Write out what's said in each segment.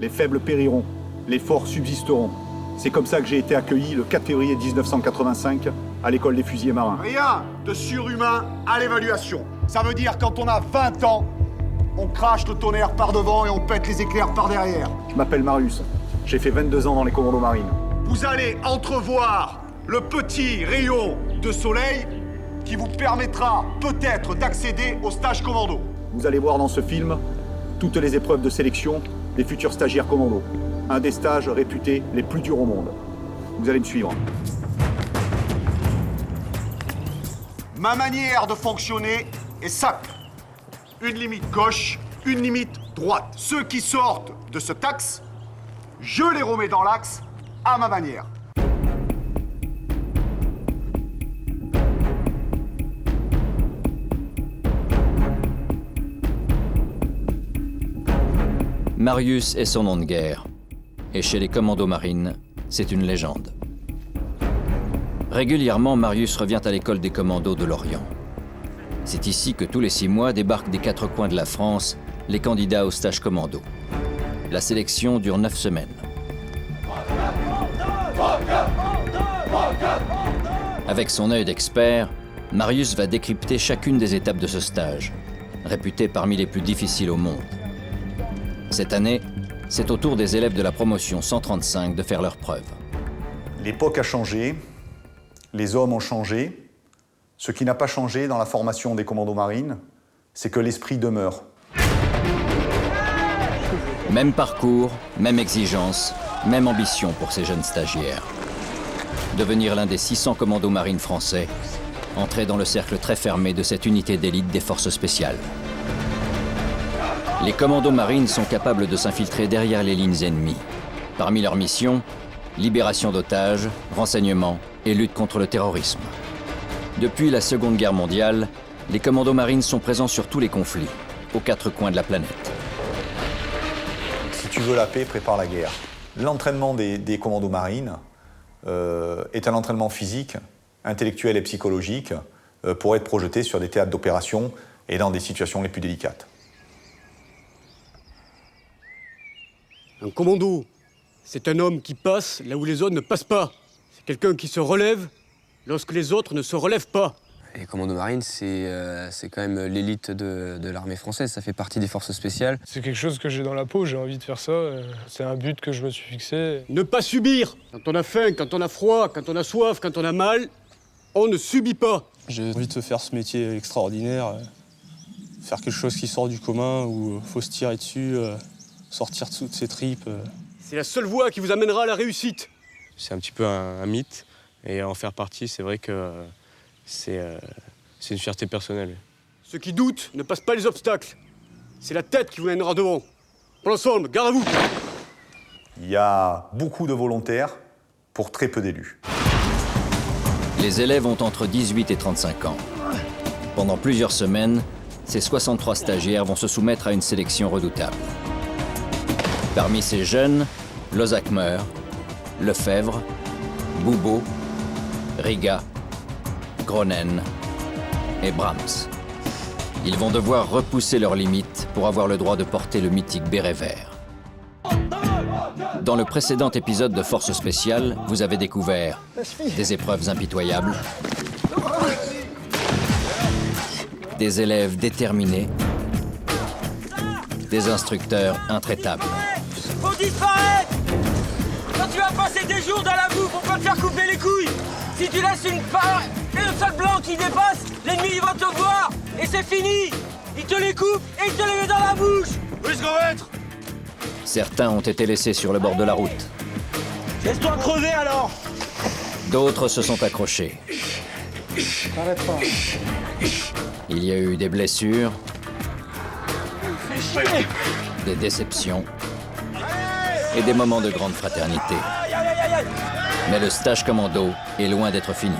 Les faibles périront, les forts subsisteront. C'est comme ça que j'ai été accueilli le 4 février 1985 à l'école des fusiliers marins. Rien de surhumain à l'évaluation. Ça veut dire quand on a 20 ans, on crache le tonnerre par devant et on pète les éclairs par derrière. Je m'appelle Marius, j'ai fait 22 ans dans les commandos marines. Vous allez entrevoir le petit rayon de soleil qui vous permettra peut-être d'accéder au stage commando. Vous allez voir dans ce film toutes les épreuves de sélection des futurs stagiaires commandos. Un des stages réputés les plus durs au monde. Vous allez me suivre. Ma manière de fonctionner est simple. Une limite gauche, une limite droite. Ceux qui sortent de ce axe, je les remets dans l'axe à ma manière. Marius est son nom de guerre. Et chez les commandos marines, c'est une légende. Régulièrement, Marius revient à l'école des commandos de Lorient. C'est ici que tous les 6 mois débarquent des 4 coins de la France les candidats au stage commando. La sélection dure 9 semaines. Avec son œil d'expert, Marius va décrypter chacune des étapes de ce stage, réputé parmi les plus difficiles au monde. Cette année, c'est au tour des élèves de la promotion 135 de faire leurs preuves. L'époque a changé, les hommes ont changé. Ce qui n'a pas changé dans la formation des commandos marines, c'est que l'esprit demeure. Même parcours, même exigence, même ambition pour ces jeunes stagiaires. Devenir l'un des 600 commandos marines français, entrer dans le cercle très fermé de cette unité d'élite des forces spéciales. Les commandos marines sont capables de s'infiltrer derrière les lignes ennemies. Parmi leurs missions, libération d'otages, renseignement et lutte contre le terrorisme. Depuis la Seconde Guerre mondiale, les commandos marines sont présents sur tous les conflits, aux 4 coins de la planète. Si tu veux la paix, prépare la guerre. L'entraînement des commandos marines est un entraînement physique, intellectuel et psychologique pour être projeté sur des théâtres d'opération et dans des situations les plus délicates. Un commando, c'est un homme qui passe là où les autres ne passent pas. C'est quelqu'un qui se relève lorsque les autres ne se relèvent pas. Les commandos marines, c'est quand même l'élite de l'armée française. Ça fait partie des forces spéciales. C'est quelque chose que j'ai dans la peau, j'ai envie de faire ça. C'est un but que je me suis fixé. Ne pas subir. Quand on a faim, quand on a froid, quand on a soif, quand on a mal, on ne subit pas. J'ai envie de faire ce métier extraordinaire, faire quelque chose qui sort du commun, où il faut se tirer dessus, sortir de toutes ses tripes. C'est la seule voie qui vous amènera à la réussite. C'est un petit peu un mythe, et en faire partie, c'est vrai que c'est une fierté personnelle. Ceux qui doutent ne passent pas les obstacles. C'est la tête qui vous mènera devant. Pour l'ensemble, gare à vous. Il y a beaucoup de volontaires pour très peu d'élus. Les élèves ont entre 18 et 35 ans. Pendant plusieurs semaines, ces 63 stagiaires vont se soumettre à une sélection redoutable. Parmi ces jeunes, Lozakmer, Lefebvre, Boubeau, Riga, Gronen et Brahms. Ils vont devoir repousser leurs limites pour avoir le droit de porter le mythique béret vert. Dans le précédent épisode de Forces spéciales, vous avez découvert des épreuves impitoyables, des élèves déterminés, des instructeurs intraitables. Faut disparaître! Quand tu vas passer des jours dans la boue pour pas te faire couper les couilles, si tu laisses une part et le seul blanc qui dépasse, l'ennemi il va te voir et c'est fini! Il te les coupe et il te les met dans la bouche! Oui, ce qu'on va être! Certains ont été laissés sur le bord de la route. Laisse-toi crever alors! D'autres se sont accrochés. T'arrêtes pas. Il y a eu des blessures, des déceptions et des moments de grande fraternité. Mais le stage commando est loin d'être fini.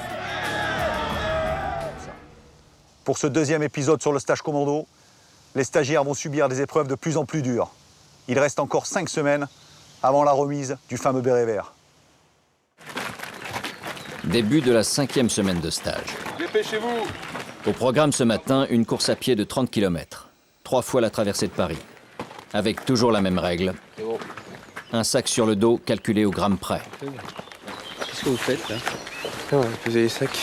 Pour ce deuxième épisode sur le stage commando, les stagiaires vont subir des épreuves de plus en plus dures. Il reste encore 5 semaines avant la remise du fameux béret vert. Début de la 5e semaine de stage. Dépêchez-vous! Au programme ce matin, une course à pied de 30 km, 3 fois la traversée de Paris. Avec toujours la même règle, un sac sur le dos calculé au gramme près. Qu'est-ce que vous faites là? On va peser les sacs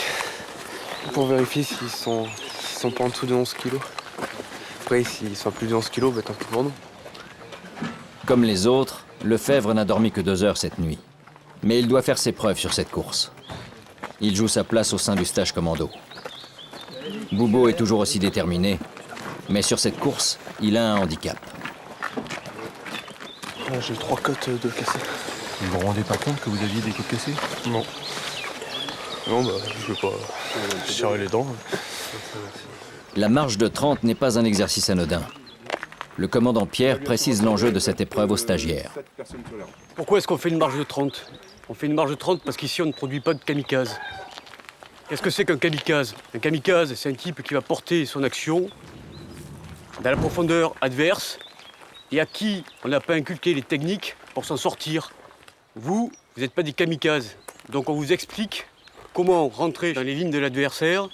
pour vérifier s'ils sont pas en dessous de 11 kilos. Après, s'ils sont plus de 11 kilos, bah, tant pis pour nous. Comme les autres, Lefebvre n'a dormi que 2 heures cette nuit. Mais il doit faire ses preuves sur cette course. Il joue sa place au sein du stage commando. Boubo est toujours aussi déterminé, mais sur cette course, il a un handicap. J'ai 3 côtes de cassées. Vous vous rendez pas compte que vous aviez des côtes cassées? Non. Non, bah, je vais pas serrer les dents. La marche de 30 n'est pas un exercice anodin. Le commandant Pierre précise l'enjeu de cette épreuve aux stagiaires. Pourquoi est-ce qu'on fait une marche de 30? On fait une marche de 30 parce qu'ici on ne produit pas de kamikaze. Qu'est-ce que c'est qu'un kamikaze? Un kamikaze, c'est un type qui va porter son action dans la profondeur adverse et à qui on n'a pas inculqué les techniques pour s'en sortir. Vous n'êtes pas des kamikazes. Donc on vous explique comment rentrer dans les lignes de l'adversaire,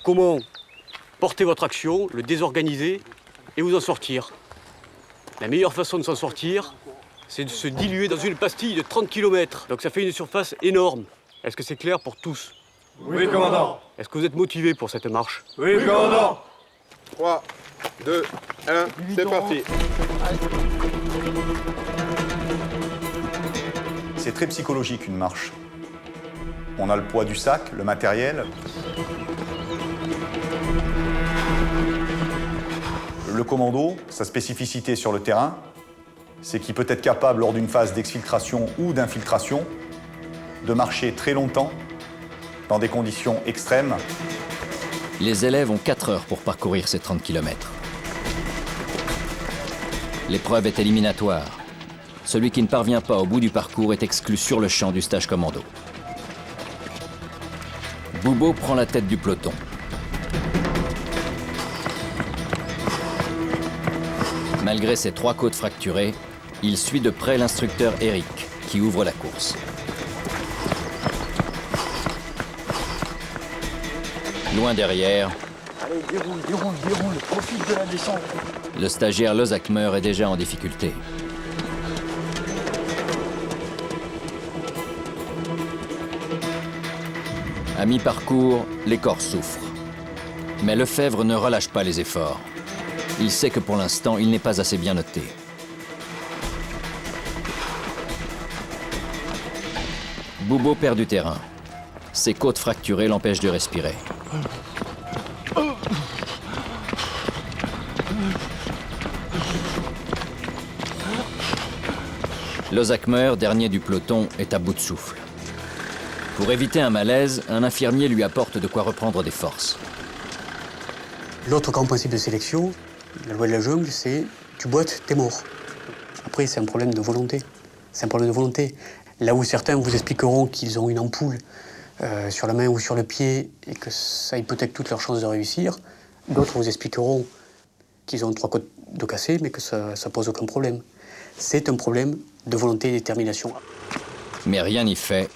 comment porter votre action, le désorganiser et vous en sortir. La meilleure façon de s'en sortir, c'est de se diluer dans une pastille de 30 km. Donc ça fait une surface énorme. Est-ce que c'est clair pour tous? Oui, commandant. Est-ce que vous êtes motivés pour cette marche? Oui, commandant. 3, 2, 1, c'est parti. C'est très psychologique une marche. On a le poids du sac, le matériel. Le commando, sa spécificité sur le terrain, c'est qu'il peut être capable, lors d'une phase d'exfiltration ou d'infiltration, de marcher très longtemps, dans des conditions extrêmes. Les élèves ont 4 heures pour parcourir ces 30 km. L'épreuve est éliminatoire. Celui qui ne parvient pas au bout du parcours est exclu sur le champ du stage commando. Boubo prend la tête du peloton. Malgré ses 3 côtes fracturées, il suit de près l'instructeur Eric, qui ouvre la course. Loin derrière, Allez, déroule, profite de la descente. le stagiaire Lozakmer est déjà en difficulté. À mi-parcours, les corps souffrent. Mais Lefebvre ne relâche pas les efforts. Il sait que pour l'instant, il n'est pas assez bien noté. Boubo perd du terrain. Ses côtes fracturées l'empêchent de respirer. Lozakmer, dernier du peloton, est à bout de souffle. Pour éviter un malaise, un infirmier lui apporte de quoi reprendre des forces. L'autre grand principe de sélection, la loi de la jungle, c'est tu boites, t'es mort. Après, c'est un problème de volonté. C'est un problème de volonté. Là où certains vous expliqueront qu'ils ont une ampoule sur la main ou sur le pied et que ça hypothèque toutes leurs chances de réussir, d'autres vous expliqueront qu'ils ont 3 côtes de cassées mais que ça pose aucun problème. C'est un problème de volonté et de détermination. Mais rien n'y fait.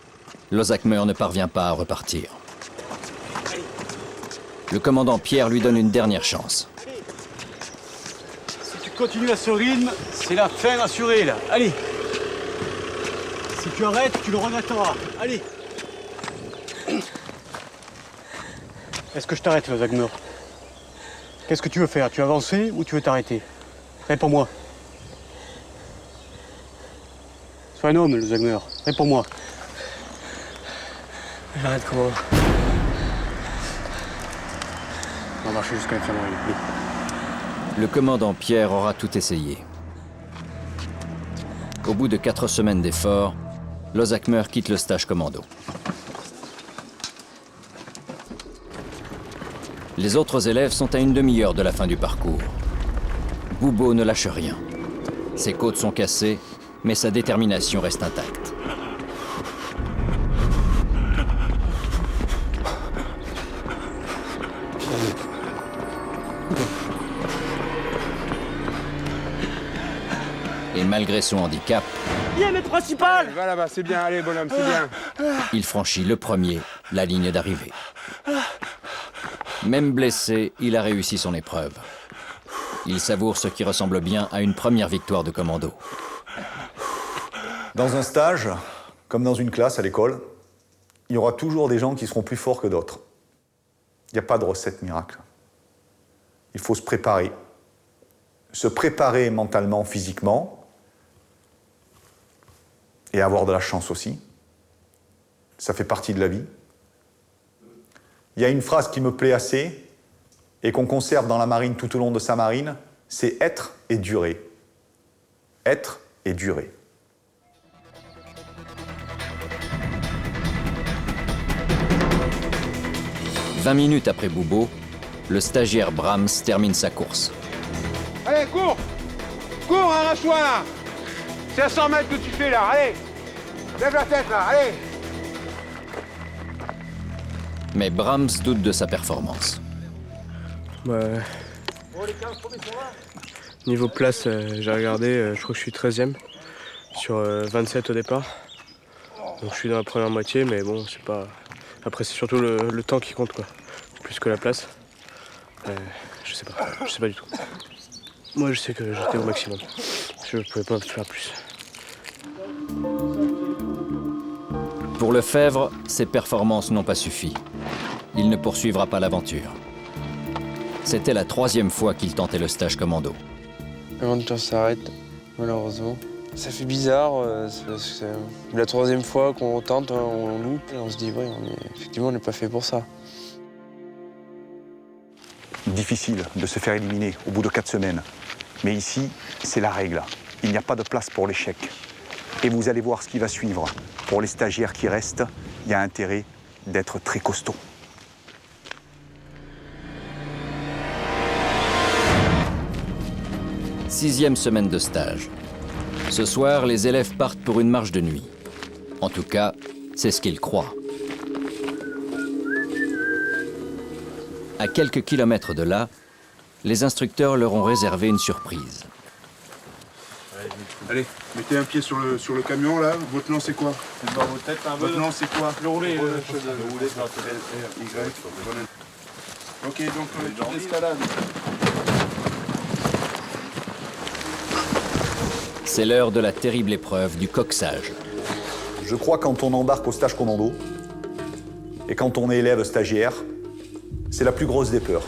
Lozakmer ne parvient pas à repartir. Le commandant Pierre lui donne une dernière chance. Si tu continues à ce rythme, c'est la fin assurée là. Allez. Si tu arrêtes, tu le regretteras. Allez. Est-ce que je t'arrête, Lozakmer? Qu'est-ce que tu veux faire? Tu veux avancer ou tu veux t'arrêter? Réponds-moi. Sois un homme, Lozakmer. Réponds-moi. J'arrête comment? On va marcher jusqu'à l'infirmerie. Oui. Le commandant Pierre aura tout essayé. Au bout de 4 semaines d'efforts, Lozakmer quitte le stage commando. Les autres élèves sont à une demi-heure de la fin du parcours. Boubo ne lâche rien. Ses côtes sont cassées, mais sa détermination reste intacte. Et malgré son handicap, Bien, principal. Va là-bas, c'est bien, allez bonhomme, c'est bien. il franchit le premier la ligne d'arrivée. Même blessé, il a réussi son épreuve. Il savoure ce qui ressemble bien à une première victoire de commando. Dans un stage, comme dans une classe à l'école, il y aura toujours des gens qui seront plus forts que d'autres. Il n'y a pas de recette miracle. Il faut se préparer. Se préparer mentalement, physiquement, et avoir de la chance aussi. Ça fait partie de la vie. Il y a une phrase qui me plaît assez, et qu'on conserve dans la marine tout au long de sa marine, c'est être et durer. Être et durer. « 20 minutes après Boubo, le stagiaire Brahms termine sa course. Allez, cours! Cours, arrache-toi là! C'est à 100 mètres que tu fais là, allez! Lève la tête là, allez! Mais Brahms doute de sa performance. Ouais. Niveau place, j'ai regardé, je crois que je suis 13e sur 27 au départ. Donc je suis dans la première moitié, mais bon, c'est pas... Après, c'est surtout le temps qui compte, quoi. Plus que la place. Je sais pas du tout. Moi, je sais que j'étais au maximum. Je pouvais pas faire plus. Pour Lefebvre, ses performances n'ont pas suffi. Il ne poursuivra pas l'aventure. C'était la 3e fois qu'il tentait le stage commando. L'aventure s'arrête, malheureusement. Ça fait bizarre, c'est la 3e fois qu'on tente, on loupe, et on se dit, ouais, effectivement, on n'est pas fait pour ça. Difficile de se faire éliminer au bout de 4 semaines. Mais ici, c'est la règle. Il n'y a pas de place pour l'échec. Et vous allez voir ce qui va suivre. Pour les stagiaires qui restent, il y a intérêt d'être très costaud. Sixième semaine de stage. Ce soir, les élèves partent pour une marche de nuit. En tout cas, c'est ce qu'ils croient. À quelques kilomètres de là, les instructeurs leur ont réservé une surprise. Allez, mettez un pied sur le camion là. Votre nom c'est quoi? Dans vos têtes un peu. Votre nom c'est quoi? Le roulé. Le roulé, ok, donc toute l'escalade. C'est l'heure de la terrible épreuve du coxage. Je crois que quand on embarque au stage commando, et quand on est élève stagiaire, c'est la plus grosse des peurs.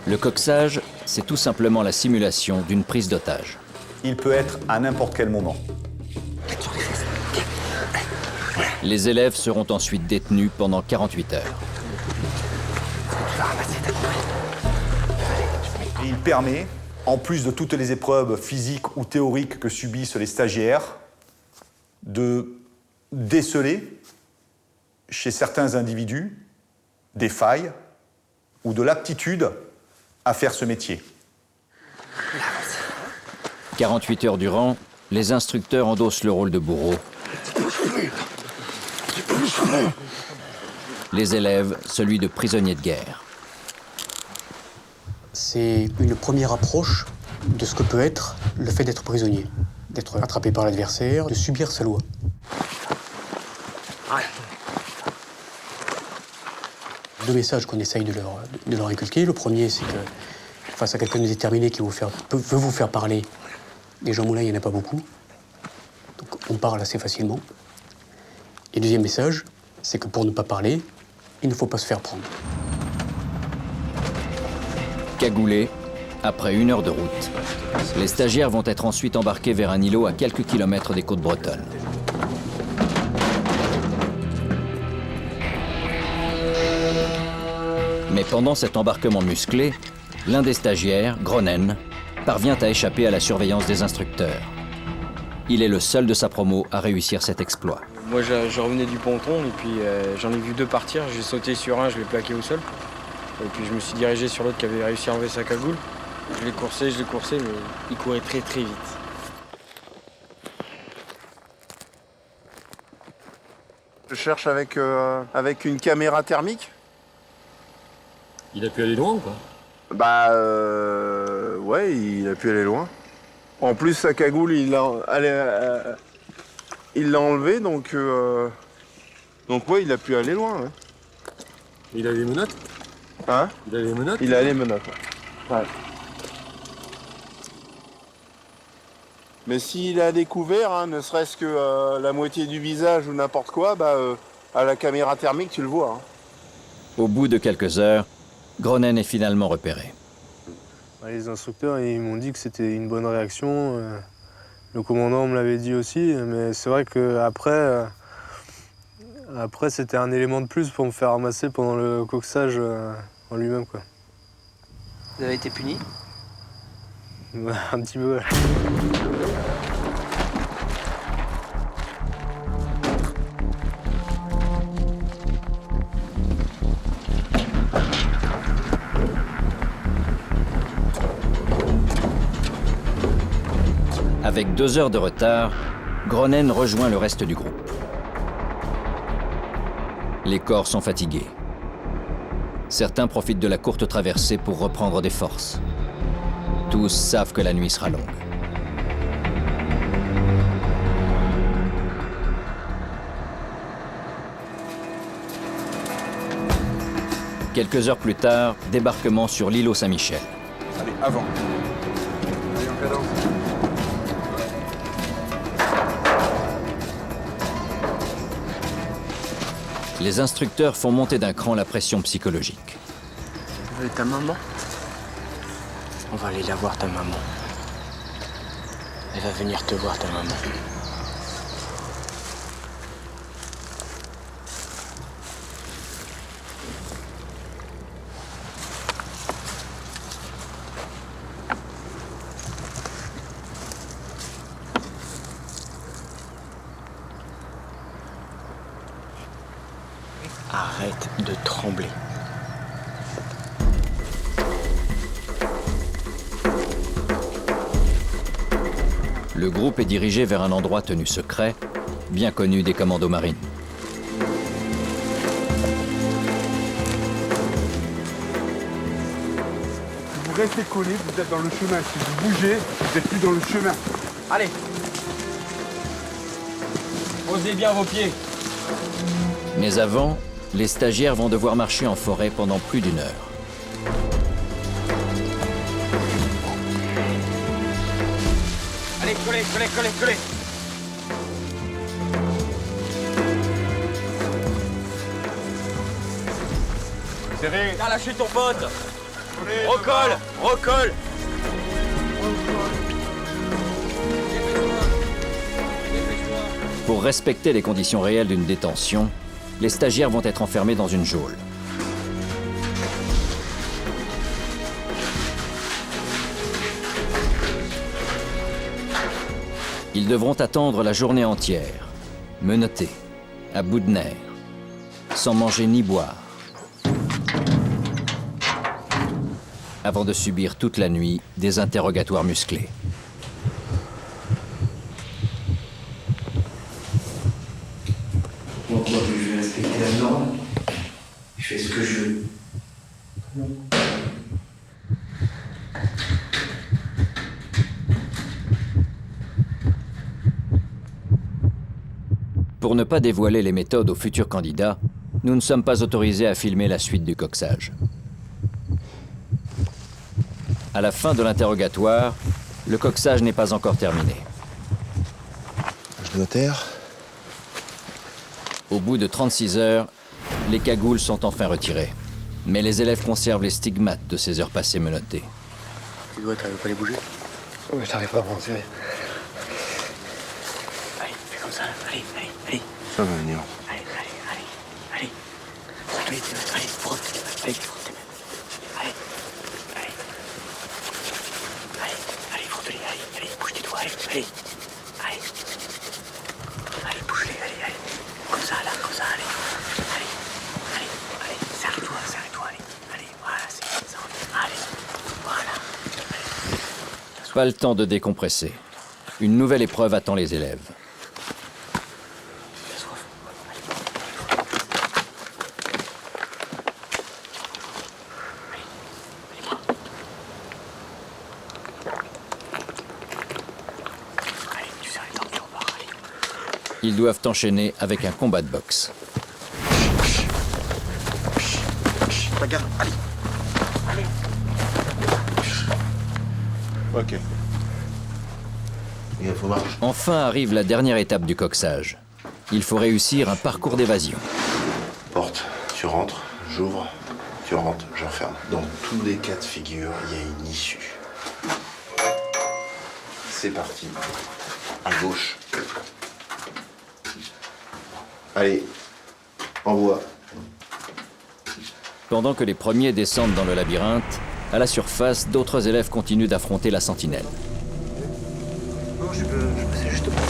Le coxage, c'est tout simplement la simulation d'une prise d'otage. Il peut être à n'importe quel moment. Les élèves seront ensuite détenus pendant 48 heures. Et il permet, en plus de toutes les épreuves physiques ou théoriques que subissent les stagiaires, de déceler chez certains individus des failles ou de l'aptitude à faire ce métier. 48 heures durant, les instructeurs endossent le rôle de bourreau. Les élèves, celui de prisonnier de guerre. C'est une première approche de ce que peut être le fait d'être prisonnier, d'être attrapé par l'adversaire, de subir sa loi. Deux messages qu'on essaye de leur inculquer. Le premier, c'est que face à quelqu'un de déterminé qui veut vous faire parler, des gens moulins, il n'y en a pas beaucoup. Donc on parle assez facilement. Et deuxième message, c'est que pour ne pas parler, il ne faut pas se faire prendre. Cagoulés, après 1 heure de route, les stagiaires vont être ensuite embarqués vers un îlot à quelques kilomètres des côtes bretonnes. Mais pendant cet embarquement musclé, l'un des stagiaires, Gronen, parvient à échapper à la surveillance des instructeurs. Il est le seul de sa promo à réussir cet exploit. Moi, je revenais du ponton et puis j'en ai vu 2 partir. J'ai sauté sur un, je l'ai plaqué au sol. Et puis je me suis dirigé sur l'autre qui avait réussi à enlever sa cagoule. Je l'ai coursé, mais il courait très très vite. Je cherche avec une caméra thermique. Il a pu aller loin ou pas? Bah ouais, il a pu aller loin. En plus, sa cagoule, il l'a enlevé, donc ouais, il a pu aller loin. Ouais. Il a les menottes? Hein? Il a les menottes? Il a les menottes. Ouais. Mais s'il a découvert, hein, ne serait-ce que la moitié du visage ou n'importe quoi, à la caméra thermique, tu le vois. Hein. Au bout de quelques heures, Gronen est finalement repéré. Les instructeurs ils m'ont dit que c'était une bonne réaction. Le commandant me l'avait dit aussi, mais c'est vrai qu'après, c'était un élément de plus pour me faire ramasser pendant le coxage en lui-même. Quoi. Vous avez été puni? Un petit peu. Avec 2 heures de retard, Gronen rejoint le reste du groupe. Les corps sont fatigués. Certains profitent de la courte traversée pour reprendre des forces. Tous savent que la nuit sera longue. Quelques heures plus tard, débarquement sur l'îlot Saint-Michel. Allez, avant. Allez, en cadence. Les instructeurs font monter d'un cran la pression psychologique. Tu veux ta maman? On va aller la voir, ta maman. Elle va venir te voir, ta maman. Arrête de trembler. Le groupe est dirigé vers un endroit tenu secret, bien connu des commandos marines. Vous restez collés, vous êtes dans le chemin. Si vous bougez, vous n'êtes plus dans le chemin. Allez. Posez bien vos pieds. Mais avant, les stagiaires vont devoir marcher en forêt pendant plus d'1 heure. Allez, collez, collez, collez, collez. Serré. T'as lâché ton pote. Recolle, recolle. Pour respecter les conditions réelles d'une détention, les stagiaires vont être enfermés dans une geôle. Ils devront attendre la journée entière, menottés, à bout de nerfs, sans manger ni boire, avant de subir toute la nuit des interrogatoires musclés. Moi, je vais respecter la norme. Je fais ce que je veux. Pour ne pas dévoiler les méthodes aux futurs candidats, nous ne sommes pas autorisés à filmer la suite du coxage. À la fin de l'interrogatoire, le coxage n'est pas encore terminé. Je notaire. Au bout de 36 heures, les cagoules sont enfin retirées. Mais les élèves conservent les stigmates de ces heures passées menottées. Tu dois, t'arrives pas à les bouger? Oui, j'arrive pas à m'en tirer. Allez, fais comme ça, allez, allez, allez. Ça va venir. Allez, allez, allez, allez. Allez, allez, frotte tes mains, allez, frotte tes mains. Allez, allez. Allez, allez, frotte-les, allez, allez, bouge tes doigts, allez, allez. Allez. Allez, bouge-les, allez, allez. Comme ça, là, comme ça, allez. Allez, allez, allez, serre-toi, allez. Allez, voilà, c'est ça. Allez, voilà. Pas le temps de décompresser. Une nouvelle épreuve attend les élèves. Ils doivent enchaîner avec un combat de boxe. Regarde, allez. Ok. Il faut marcher. Enfin arrive la dernière étape du coxage. Il faut réussir un parcours d'évasion. Porte, tu rentres, j'ouvre, tu rentres, je referme. Dans tous les cas de figure, il y a une issue. C'est parti. À gauche. Allez, envoie. Pendant que les premiers descendent dans le labyrinthe, à la surface, d'autres élèves continuent d'affronter la sentinelle. Non, je sais juste pas.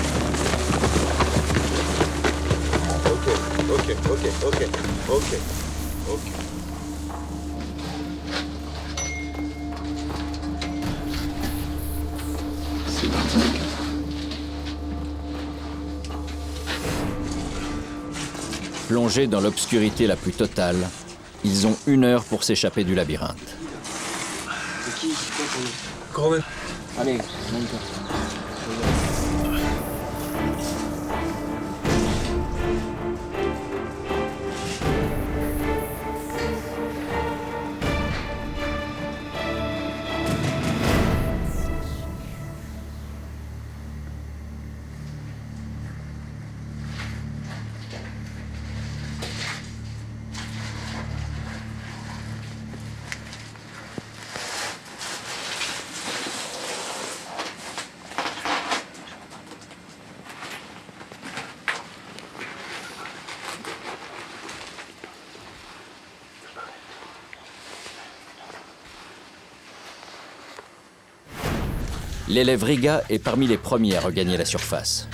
Ok. C'est parti. Plongés dans l'obscurité la plus totale, ils ont 1 heure pour s'échapper du labyrinthe. C'est qui? C'est quoi ton nom? Allez, monte-toi. L'élève Riga est parmi les premiers à regagner la surface.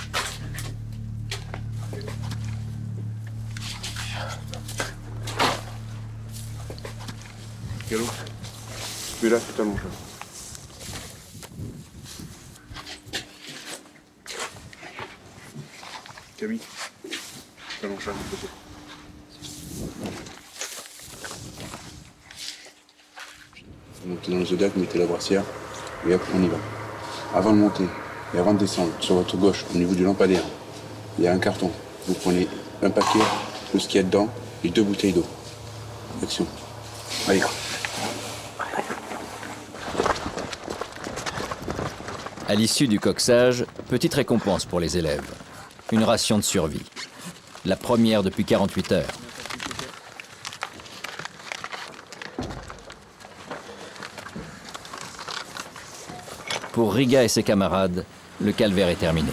Quel autre? Celui-là, c'est tellement chaud. Camille, tellement chaud, de côté. Vous montez dans le Zodiac, mettez la brassière, et hop, on y va. Avant de monter et avant de descendre, sur votre gauche, au niveau du lampadaire, il y a un carton. Vous prenez un paquet, tout ce qu'il y a dedans, et 2 bouteilles d'eau. Action. Allez. À l'issue du coxage, petite récompense pour les élèves. Une ration de survie. La première depuis 48 heures. Pour Riga et ses camarades, le calvaire est terminé.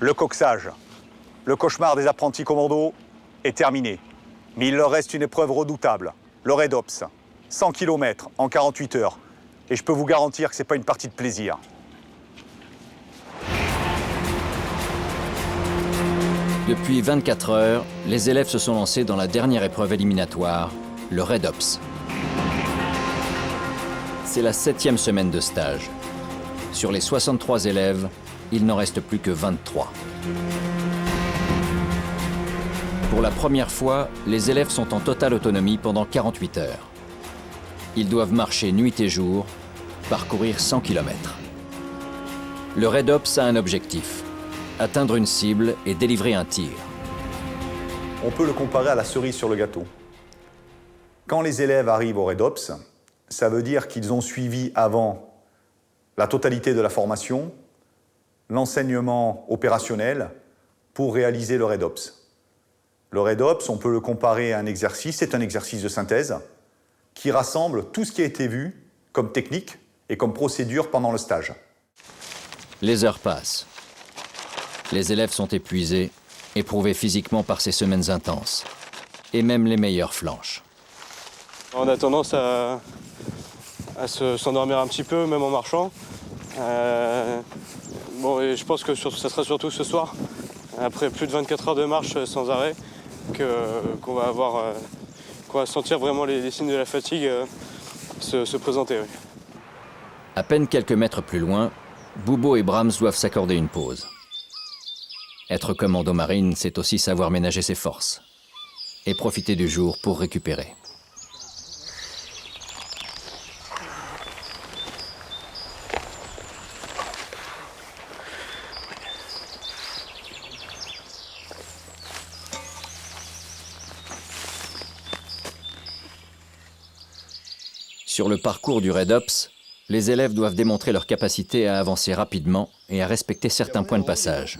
Le coxage, le cauchemar des apprentis commandos, est terminé. Mais il leur reste une épreuve redoutable, le Red Ops. 100 km en 48 heures. Et je peux vous garantir que ce n'est pas une partie de plaisir. Depuis 24 heures, les élèves se sont lancés dans la dernière épreuve éliminatoire, le Red Ops. C'est la 7e semaine de stage. Sur les 63 élèves, il n'en reste plus que 23. Pour la première fois, les élèves sont en totale autonomie pendant 48 heures. Ils doivent marcher nuit et jour, parcourir 100 km. Le Red Ops a un objectif, atteindre une cible et délivrer un tir. On peut le comparer à la cerise sur le gâteau. Quand les élèves arrivent au Red Ops, ça veut dire qu'ils ont suivi avant la totalité de la formation, l'enseignement opérationnel pour réaliser le Red Ops. Le Red Ops, on peut le comparer à un exercice, c'est un exercice de synthèse qui rassemble tout ce qui a été vu comme technique et comme procédure pendant le stage. Les heures passent. Les élèves sont épuisés, éprouvés physiquement par ces semaines intenses. Et même les meilleurs flanchent. On a tendance à s'endormir un petit peu, même en marchant. Bon, et je pense que ça sera surtout ce soir, après plus de 24 heures de marche sans arrêt, qu'on va sentir vraiment les signes de la fatigue se présenter. Oui. À peine quelques mètres plus loin, Boubo et Brahms doivent s'accorder une pause. Être commando marine, c'est aussi savoir ménager ses forces et profiter du jour pour récupérer. Sur le parcours du REDOPS, les élèves doivent démontrer leur capacité à avancer rapidement et à respecter certains points de passage,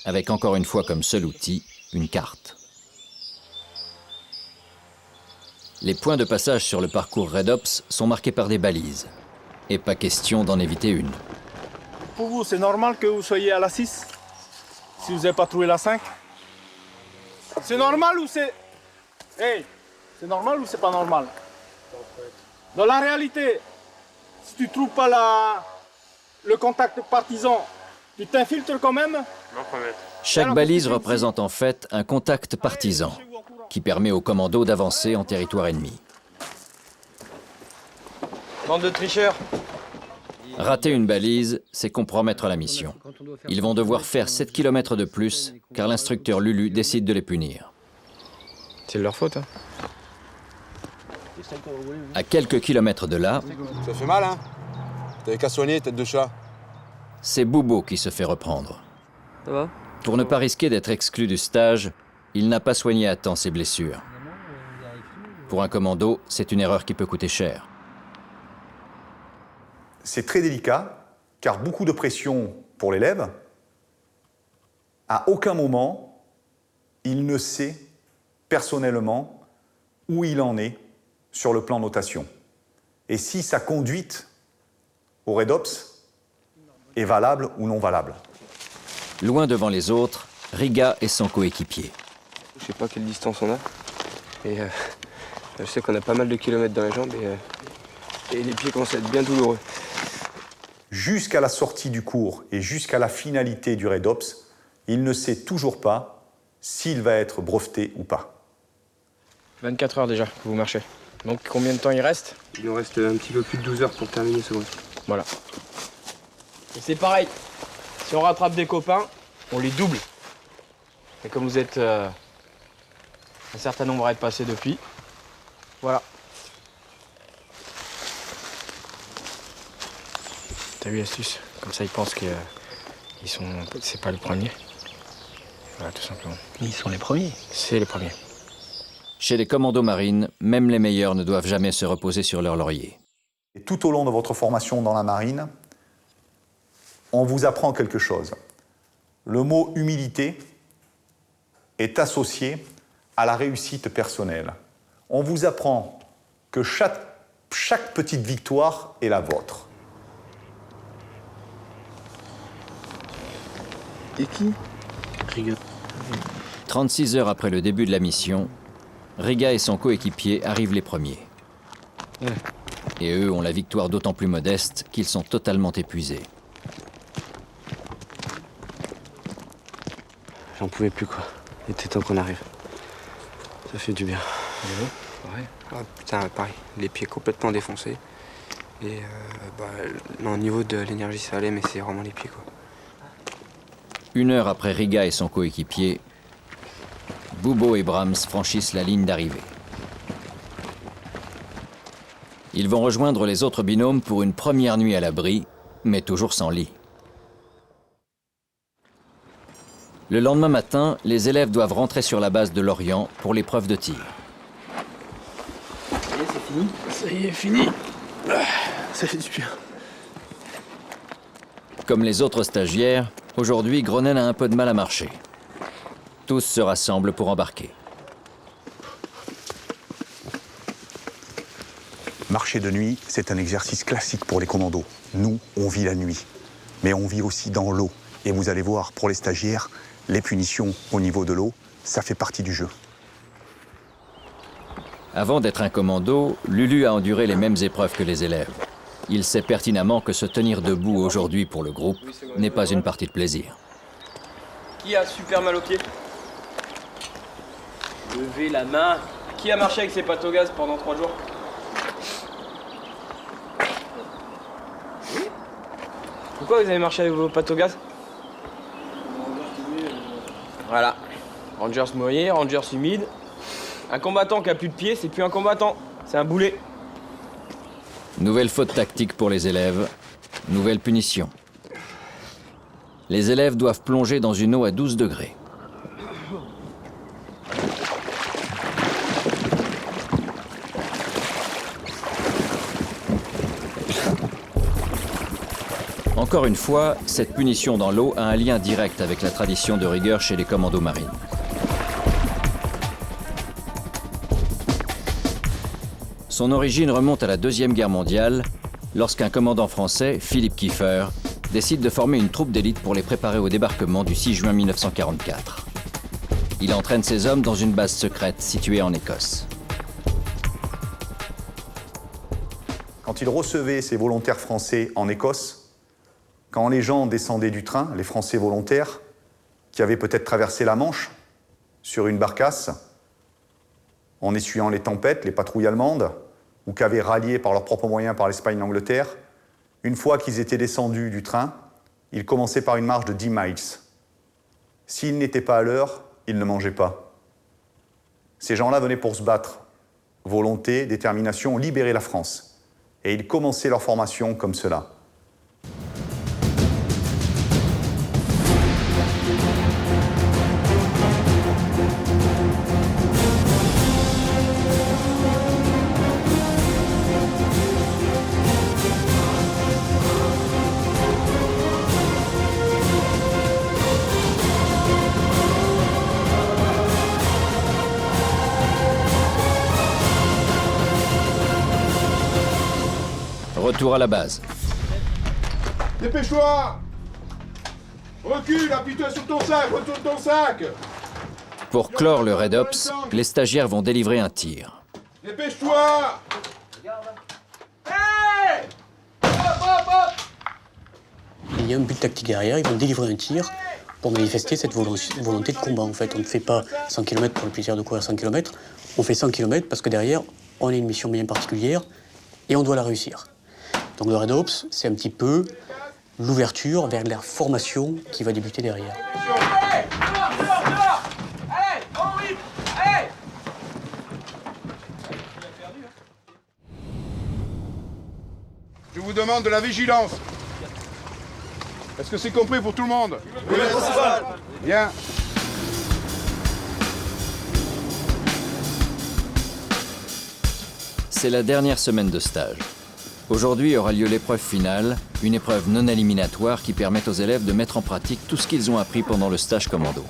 avec encore une fois comme seul outil, une carte. Les points de passage sur le parcours REDOPS sont marqués par des balises, et pas question d'en éviter une. Pour vous, c'est normal que vous soyez à la 6 si vous n'avez pas trouvé la 5? C'est normal ou c'est... Hey, c'est normal ou c'est pas normal? Dans la réalité, si tu trouves pas le contact partisan, tu t'infiltres quand même? Chaque balise représente en fait un contact partisan qui permet aux commandos d'avancer en territoire ennemi. Bande de tricheurs. Rater une balise, c'est compromettre la mission. Ils vont devoir faire 7 km de plus car l'instructeur Lulu décide de les punir. C'est de leur faute, hein. À quelques kilomètres de là, Ça fait mal, hein? T'avais qu'à soigner, tête de chat. c'est Boubo qui se fait reprendre. Ça va? Pour ne pas risquer d'être exclu du stage, il n'a pas soigné à temps ses blessures. Pour un commando, c'est une erreur qui peut coûter cher. C'est très délicat, car beaucoup de pression pour l'élève. À aucun moment, il ne sait personnellement où il en est sur le plan notation. Et si sa conduite au REDOPS est valable ou non valable. Loin devant les autres, Riga et son coéquipier. Je sais pas quelle distance on a. Et je sais qu'on a pas mal de kilomètres dans les jambes et les pieds commencent à être bien douloureux. Jusqu'à la sortie du cours et jusqu'à la finalité du REDOPS, il ne sait toujours pas s'il va être breveté ou pas. 24 heures déjà que vous marchez. Donc combien de temps il reste? Il nous reste un petit peu plus de 12 heures pour terminer ce mois. Voilà. Et c'est pareil. Si on rattrape des copains, on les double. Et comme vous êtes un certain nombre à être passés depuis, voilà. T'as vu l'astuce? Comme ça ils pensent que c'est pas le premier. Voilà, tout simplement. Mais ils sont les premiers. C'est les premiers. Chez les commandos marines, même les meilleurs ne doivent jamais se reposer sur leur laurier. Et tout au long de votre formation dans la marine, on vous apprend quelque chose. Le mot humilité est associé à la réussite personnelle. On vous apprend que chaque petite victoire est la vôtre. Et qui? Riga. 36 heures après le début de la mission, Riga et son coéquipier arrivent les premiers. Et eux ont la victoire d'autant plus modeste qu'ils sont totalement épuisés. J'en pouvais plus quoi. Il était temps qu'on arrive. Ça fait du bien. Ouais. Ah, putain, pareil. Les pieds complètement défoncés. Et non, au niveau de l'énergie ça allait, mais c'est vraiment les pieds quoi. 1 heure après Riga et son coéquipier, Boubo et Brahms franchissent la ligne d'arrivée. Ils vont rejoindre les autres binômes pour une première nuit à l'abri, mais toujours sans lit. Le lendemain matin, les élèves doivent rentrer sur la base de Lorient pour l'épreuve de tir. Ça y est, c'est fini? Ça y est, fini. Ça fait du bien. Comme les autres stagiaires, aujourd'hui, Grenelle a un peu de mal à marcher. Tous se rassemblent pour embarquer. Marcher de nuit, c'est un exercice classique pour les commandos. Nous, on vit la nuit, mais on vit aussi dans l'eau. Et vous allez voir, pour les stagiaires, les punitions au niveau de l'eau, ça fait partie du jeu. Avant d'être un commando, Lulu a enduré les mêmes épreuves que les élèves. Il sait pertinemment que se tenir debout aujourd'hui pour le groupe n'est pas une partie de plaisir. Qui a super mal aux pieds? Levez la main. Qui a marché avec ses pattes au gaz pendant 3 jours? Pourquoi vous avez marché avec vos pattes au gaz? Voilà. Rangers mouillé, Rangers humide. Un combattant qui a plus de pieds, c'est plus un combattant, c'est un boulet. Nouvelle faute tactique pour les élèves, nouvelle punition. Les élèves doivent plonger dans une eau à 12 degrés. Encore une fois, cette punition dans l'eau a un lien direct avec la tradition de rigueur chez les commandos marines. Son origine remonte à la Deuxième Guerre mondiale, lorsqu'un commandant français, Philippe Kieffer, décide de former une troupe d'élite pour les préparer au débarquement du 6 juin 1944. Il entraîne ses hommes dans une base secrète située en Écosse. Quand il recevait ses volontaires français en Écosse, quand les gens descendaient du train, les Français volontaires, qui avaient peut-être traversé la Manche sur une barcasse, en essuyant les tempêtes, les patrouilles allemandes, ou qui avaient rallié par leurs propres moyens par l'Espagne et l'Angleterre, une fois qu'ils étaient descendus du train, ils commençaient par une marche de 10 miles. S'ils n'étaient pas à l'heure, ils ne mangeaient pas. Ces gens-là venaient pour se battre. Volonté, détermination, libérer la France. Et ils commençaient leur formation comme cela. Retour à la base. Dépêche-toi! Recule, appuie-toi sur ton sac, retourne ton sac! Pour clore le Red Ops, les stagiaires vont délivrer un tir. Dépêche-toi! Hey! Hop, hop, hop! Il y a un but tactique derrière, ils vont délivrer un tir pour manifester cette volonté de combat. En fait, on ne fait pas 100 km pour le plaisir de courir 100 km, on fait 100 km parce que derrière, on a une mission bien particulière et on doit la réussir. Donc le Red Ops, c'est un petit peu l'ouverture vers la formation qui va débuter derrière. Je vous demande de la vigilance. Est-ce que c'est compris pour tout le monde? Oui, principal. Bien. C'est la dernière semaine de stage. Aujourd'hui aura lieu l'épreuve finale, une épreuve non éliminatoire qui permet aux élèves de mettre en pratique tout ce qu'ils ont appris pendant le stage commando.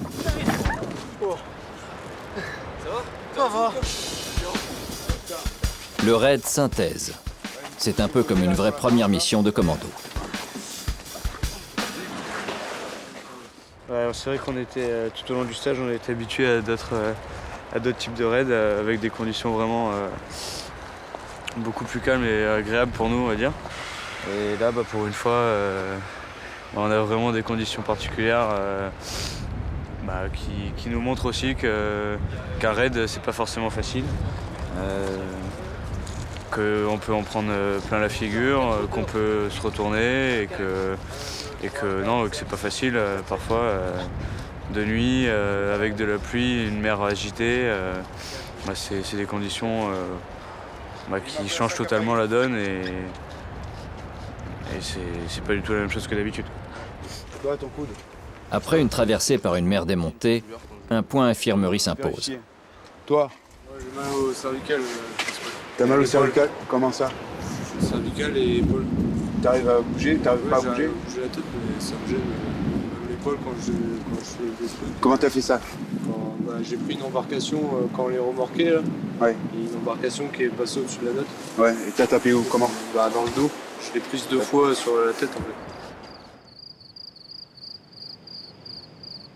Ça va? Le raid synthèse. C'est un peu comme une vraie première mission de commando. Ouais, c'est vrai qu'on était, tout au long du stage, on a été habitué à d'autres types de raids avec des conditions vraiment beaucoup plus calmes et agréables pour nous, on va dire. Et là, pour une fois, on a vraiment des conditions particulières qui nous montrent aussi qu'un raid, c'est pas forcément facile. Qu'on peut en prendre plein la figure, qu'on peut se retourner et que c'est pas facile parfois de nuit avec de la pluie, une mer agitée. C'est des conditions qui changent totalement la donne et c'est pas du tout la même chose que d'habitude. Après une traversée par une mer démontée, un point infirmerie s'impose. Toi? J'ai mal au cervical. T'as mal au cervical? Comment ça? Cervical et épaule. T'arrives à bouger? T'arrives pas à bouger? J'arrive à bouger la tête, mais ça me gêne l'épaule quand je fais des trucs. Comment t'as fait ça? J'ai pris une embarcation quand on les remorquait là. Ouais. Et une embarcation qui est passée au-dessus de la note. Ouais, et t'as tapé où? Comment? Dans le dos. Je l'ai prise 2 fois sur la tête en fait.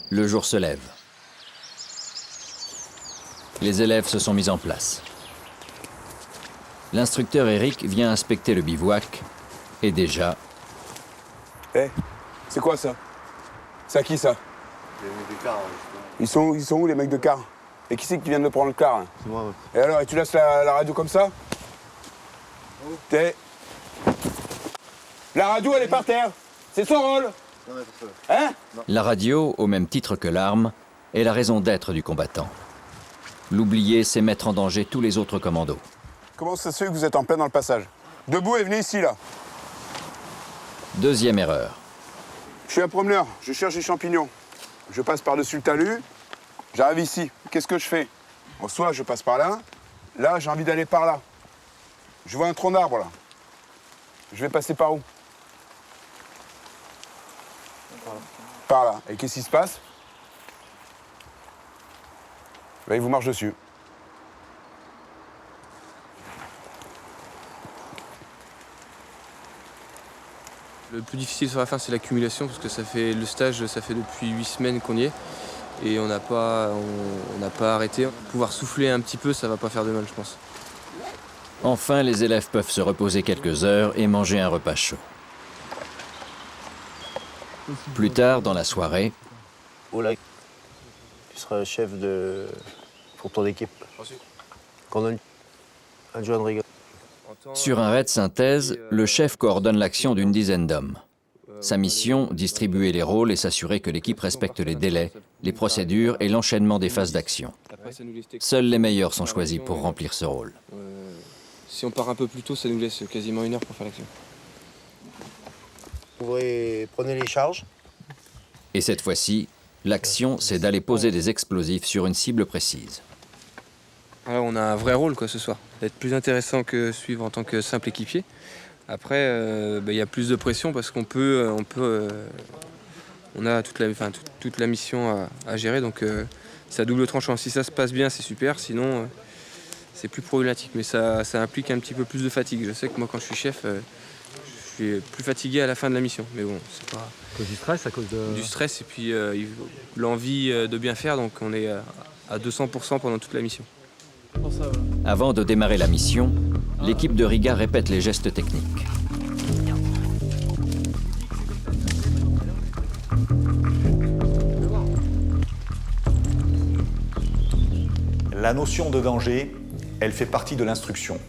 Le jour se lève. Les élèves se sont mis en place. L'instructeur Eric vient inspecter le bivouac et déjà... C'est quoi ça? C'est à qui ça? Les mecs de car. Ils sont où les mecs de car? Et qui c'est qui vient de prendre le car? C'est moi. Et alors, et tu laisses la radio comme ça? La radio, elle est par terre. C'est son rôle. Hein? La radio, au même titre que l'arme, est la raison d'être du combattant. L'oublier, c'est mettre en danger tous les autres commandos. Comment ça se fait que vous êtes en plein dans le passage? Debout et venez ici, là. Deuxième erreur. Je suis un promeneur, je cherche des champignons. Je passe par-dessus le talus, j'arrive ici. Qu'est-ce que je fais? Bon, soit je passe par là, là j'ai envie d'aller par là. Je vois un tronc d'arbre là. Je vais passer par où? Par là. Et qu'est-ce qui se passe? Ben, il vous marche dessus. Le plus difficile sur la fin, c'est l'accumulation, parce que le stage, ça fait depuis 8 semaines qu'on y est. Et on n'a pas arrêté. Pouvoir souffler un petit peu, ça va pas faire de mal, je pense. Enfin, les élèves peuvent se reposer quelques heures et manger un repas chaud. Plus tard, dans la soirée, Oula, tu seras chef pour ton équipe. Coordonne adjoint de rigueur. sur un raid synthèse, le chef coordonne l'action d'une dizaine d'hommes. Sa mission, distribuer les rôles et s'assurer que l'équipe respecte les délais, les procédures et l'enchaînement des phases d'action. Seuls les meilleurs sont choisis pour remplir ce rôle. Si on part un peu plus tôt, ça nous laisse quasiment 1 heure pour faire l'action. Prenez les charges. Et cette fois-ci, l'action, c'est d'aller poser des explosifs sur une cible précise. Alors, on a un vrai rôle ce soir. Ça va être plus intéressant que suivre en tant que simple équipier. Après, y a plus de pression parce qu'on on a toute la mission à gérer, donc c'est à double tranchant. Si ça se passe bien, c'est super, sinon c'est plus problématique. Mais ça implique un petit peu plus de fatigue. Je sais que moi, quand je suis chef, je suis plus fatigué à la fin de la mission. Mais bon, c'est pas... À cause du stress, à cause de... Du stress et puis l'envie de bien faire, donc on est à 200% pendant toute la mission. Avant de démarrer la mission, l'équipe de Riga répète les gestes techniques. La notion de danger, elle fait partie de l'instruction.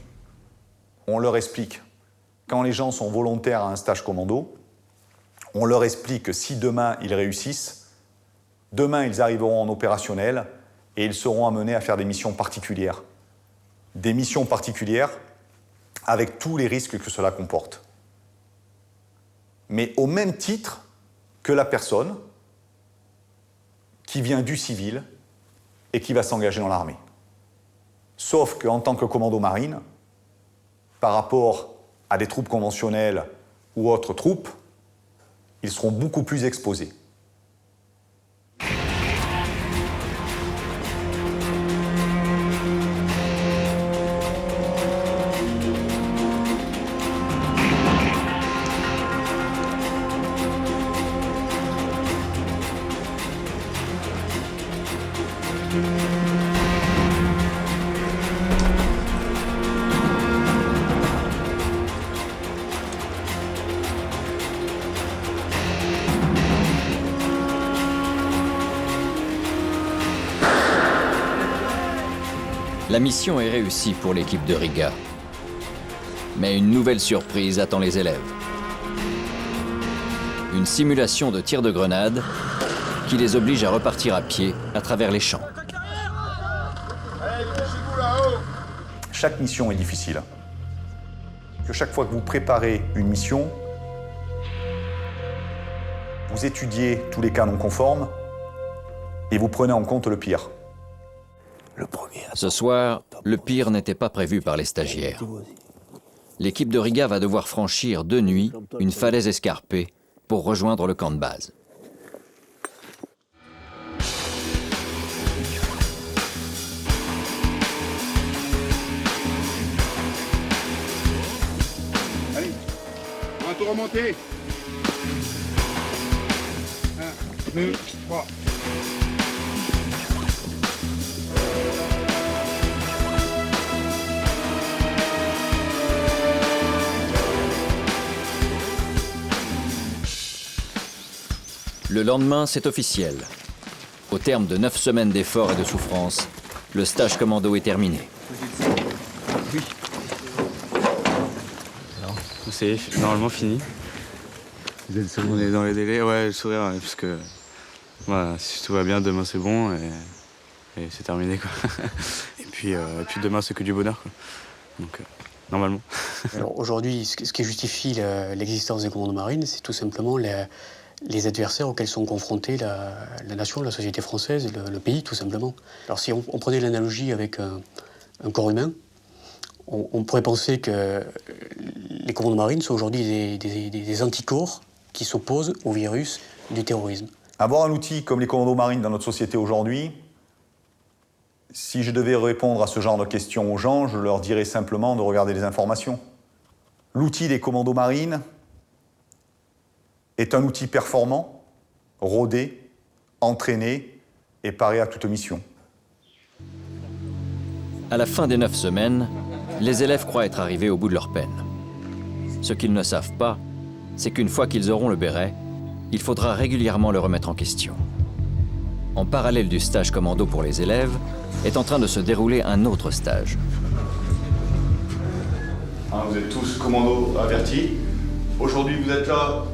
On leur explique, quand les gens sont volontaires à un stage commando, on leur explique que si demain ils réussissent, demain ils arriveront en opérationnel et ils seront amenés à faire des missions particulières. Des missions particulières avec tous les risques que cela comporte. Mais au même titre que la personne qui vient du civil et qui va s'engager dans l'armée. Sauf qu'en tant que commando marine, par rapport à des troupes conventionnelles ou autres troupes, ils seront beaucoup plus exposés. La mission est réussie pour l'équipe de Riga. Mais une nouvelle surprise attend les élèves. Une simulation de tir de grenade qui les oblige à repartir à pied à travers les champs. Chaque mission est difficile. Que chaque fois que vous préparez une mission, vous étudiez tous les cas non conformes et vous prenez en compte le pire. Ce soir, le pire n'était pas prévu par les stagiaires. L'équipe de Riga va devoir franchir de nuit une falaise escarpée pour rejoindre le camp de base. Allez, on va tout remonter. 1, 2, 3. Le lendemain, c'est officiel. Au terme de 9 semaines d'efforts et de souffrance, le stage commando est terminé. Oui. C'est normalement fini. On est dans les délais, ouais, le sourire, ouais, parce que voilà, si tout va bien, demain c'est bon et c'est terminé, quoi. et puis demain c'est que du bonheur, quoi. Donc normalement. Alors aujourd'hui, ce qui justifie l'existence des commandos marines, c'est tout simplement les adversaires auxquels sont confrontés la nation, la société française, le pays, tout simplement. Alors si on prenait l'analogie avec un corps humain, on pourrait penser que les commandos marines sont aujourd'hui des anticorps qui s'oppose au virus du terrorisme. Avoir un outil comme les commandos marines dans notre société aujourd'hui, si je devais répondre à ce genre de questions aux gens, je leur dirais simplement de regarder les informations. L'outil des commandos marines est un outil performant, rodé, entraîné et paré à toute mission. À la fin des 9 semaines, les élèves croient être arrivés au bout de leur peine. Ce qu'ils ne savent pas, c'est qu'une fois qu'ils auront le béret, il faudra régulièrement le remettre en question. En parallèle du stage commando pour les élèves, est en train de se dérouler un autre stage. Vous êtes tous commandos avertis. Aujourd'hui, vous êtes là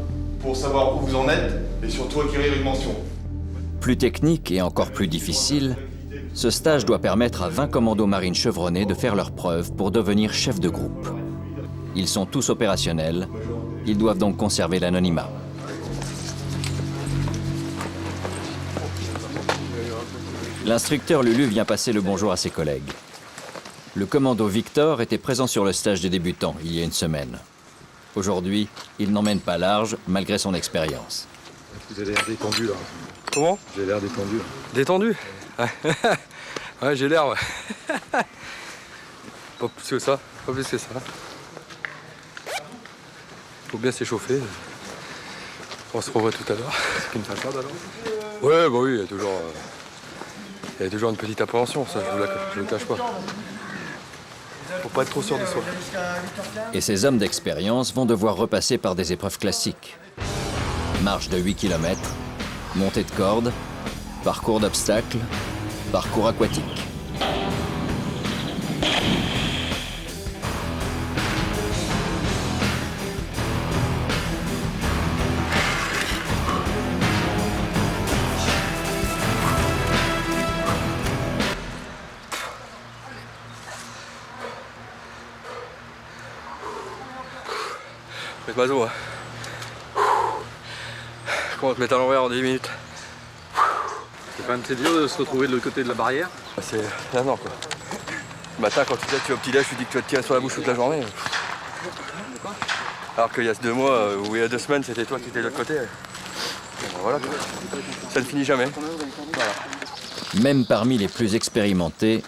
pour savoir où vous en êtes et surtout acquérir une mention. Plus technique et encore plus difficile, ce stage doit permettre à 20 commandos marines chevronnés de faire leurs preuves pour devenir chefs de groupe. Ils sont tous opérationnels, ils doivent donc conserver l'anonymat. L'instructeur Lulu vient passer le bonjour à ses collègues. Le commando Victor était présent sur le stage des débutants il y a une semaine. Aujourd'hui, il n'emmène pas large malgré son expérience. Vous avez l'air détendu là. Comment? Vous avez l'air détendu. Détendu? Ouais, j'ai l'air, ouais. Pas plus que ça, pas plus que ça. Faut bien s'échauffer. On se revoit tout à l'heure. C'est une façade alors? Ouais, bah oui, il y a toujours une petite appréhension, ça, je ne le cache pas. Faut pas être trop sûr de soi. Et ces hommes d'expérience vont devoir repasser par des épreuves classiques. Marche de 8 km, montée de corde, parcours d'obstacles, parcours aquatique. Faites bateau, hein. Comment te mettre à l'envers en 10 minutes? C'est quand même dur de se retrouver de l'autre côté de la barrière. C'est non quoi. Le matin quand tu vas au petit déj, tu dis que tu vas te tirer sur la bouche toute la journée. Alors qu'il y a 2 mois ou il y a 2 semaines, c'était toi qui étais de l'autre côté. Ben voilà, ça ne finit jamais. Voilà. Même parmi les plus expérimentés,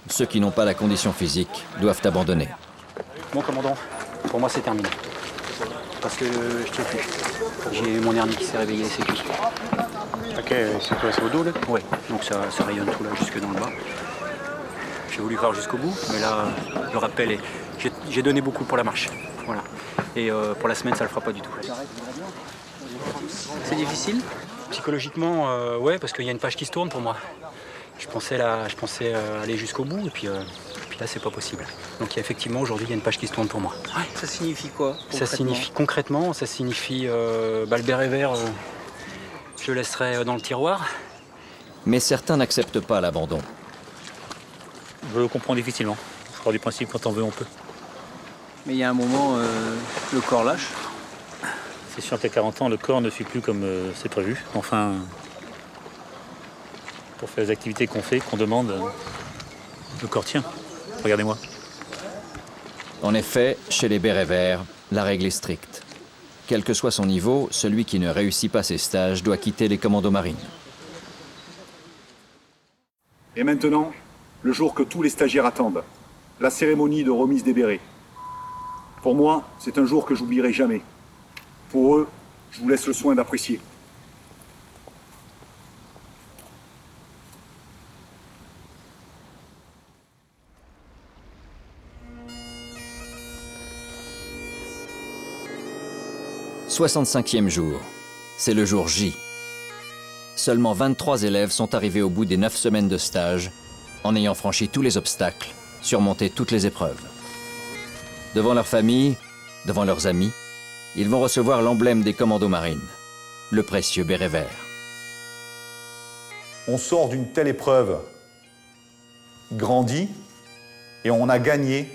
ceux qui n'ont pas la condition physique doivent abandonner. Mon commandant, pour moi c'est terminé. Parce que je tiens plus. J'ai eu mon hernie qui s'est réveillée, c'est tout. Ok, c'est quoi, c'est au dos là? Ouais, donc ça rayonne tout là, jusque dans le bas. J'ai voulu croire jusqu'au bout, mais là, le rappel est... J'ai donné beaucoup pour la marche, voilà. Et pour la semaine, ça le fera pas du tout. C'est difficile? Psychologiquement, ouais, parce qu'il y a une page qui se tourne pour moi. Je pensais aller jusqu'au bout, et puis là, c'est pas possible. Donc effectivement, aujourd'hui, il y a une page qui se tourne pour moi. Ouais, ça signifie quoi? Ça signifie concrètement, ça signifie le béret vert, je le laisserai dans le tiroir. Mais certains n'acceptent pas l'abandon. Je le comprends difficilement. Je pars du principe quand on veut, on peut. Mais il y a un moment, le corps lâche. C'est sûr qu'à 40 ans, le corps ne suit plus comme c'est prévu. Enfin, pour faire les activités qu'on fait, qu'on demande, le corps tient. Regardez-moi. En effet, chez les bérets verts, la règle est stricte. Quel que soit son niveau, celui qui ne réussit pas ses stages doit quitter les commandos marines. Et maintenant, le jour que tous les stagiaires attendent, la cérémonie de remise des bérets. Pour moi, c'est un jour que j'oublierai jamais. Pour eux, je vous laisse le soin d'apprécier. « 65e jour. C'est le jour J. Seulement 23 élèves sont arrivés au bout des 9 semaines de stage, en ayant franchi tous les obstacles, surmonté toutes les épreuves. Devant leur famille, devant leurs amis, ils vont recevoir l'emblème des commandos marines, le précieux béret vert. On sort d'une telle épreuve grandi et on a gagné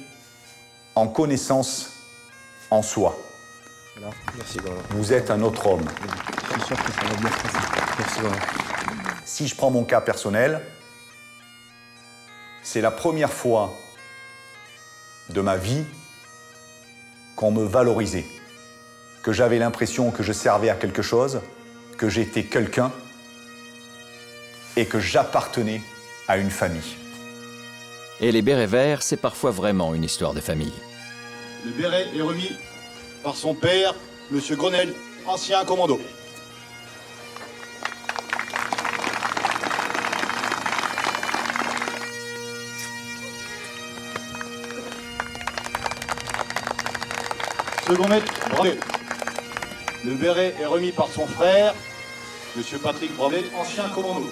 en connaissance en soi. Voilà. Merci, voilà. Vous êtes un autre homme. Je suis sûr que ça va bien se passer. Merci, voilà. Si je prends mon cas personnel, c'est la première fois de ma vie qu'on me valorisait, que j'avais l'impression que je servais à quelque chose, que j'étais quelqu'un et que j'appartenais à une famille. Et les bérets verts, c'est parfois vraiment une histoire de famille. Le béret est remis par son père, M. Grenelle, ancien commando. Second maître, Bravet. Le béret est remis par son frère, M. Patrick Bravet, ancien commando.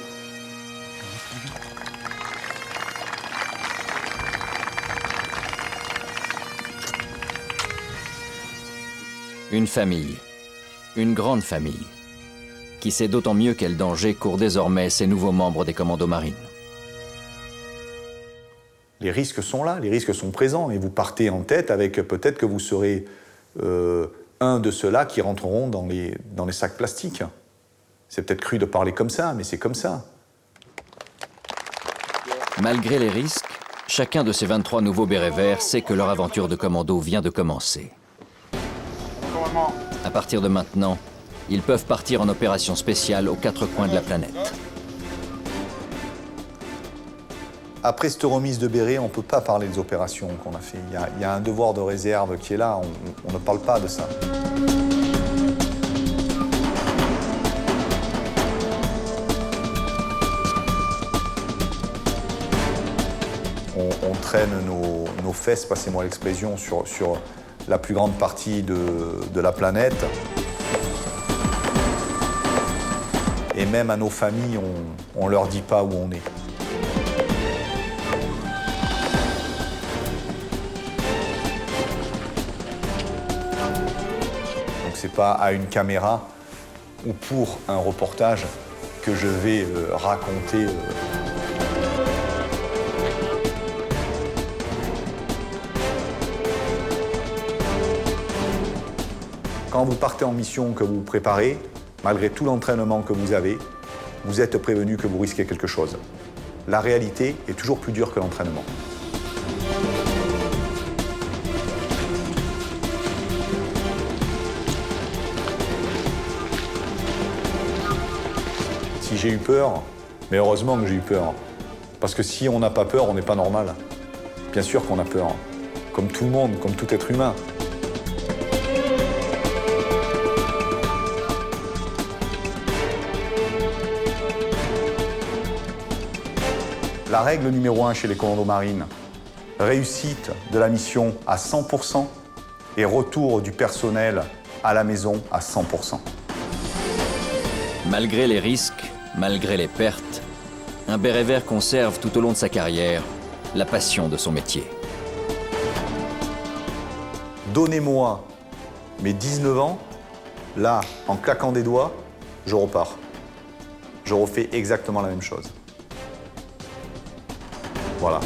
Une famille, une grande famille, qui sait d'autant mieux quel danger courent désormais ces nouveaux membres des commandos marines. Les risques sont là, les risques sont présents, et vous partez en tête avec peut-être que vous serez un de ceux-là qui rentreront dans les sacs plastiques. C'est peut-être cru de parler comme ça, mais c'est comme ça. Malgré les risques, chacun de ces 23 nouveaux bérets verts sait que leur aventure de commando vient de commencer. À partir de maintenant, ils peuvent partir en opération spéciale aux 4 coins de la planète. Après cette remise de béret, on ne peut pas parler des opérations qu'on a fait. Il y a un devoir de réserve qui est là, on ne parle pas de ça. On traîne nos fesses, passez-moi l'expression, sur la plus grande partie de la planète. Et même à nos familles, on ne leur dit pas où on est. Donc c'est pas à une caméra ou pour un reportage que je vais raconter Quand vous partez en mission, que vous vous préparez, malgré tout l'entraînement que vous avez, vous êtes prévenu que vous risquez quelque chose. La réalité est toujours plus dure que l'entraînement. Si j'ai eu peur, mais heureusement que j'ai eu peur. Parce que si on n'a pas peur, on n'est pas normal. Bien sûr qu'on a peur. Comme tout le monde, comme tout être humain. La règle numéro 1 chez les commandos marines, réussite de la mission à 100% et retour du personnel à la maison à 100%. Malgré les risques, malgré les pertes, un béret vert conserve tout au long de sa carrière la passion de son métier. Donnez-moi mes 19 ans, là, en claquant des doigts, je repars. Je refais exactement la même chose. Voilà.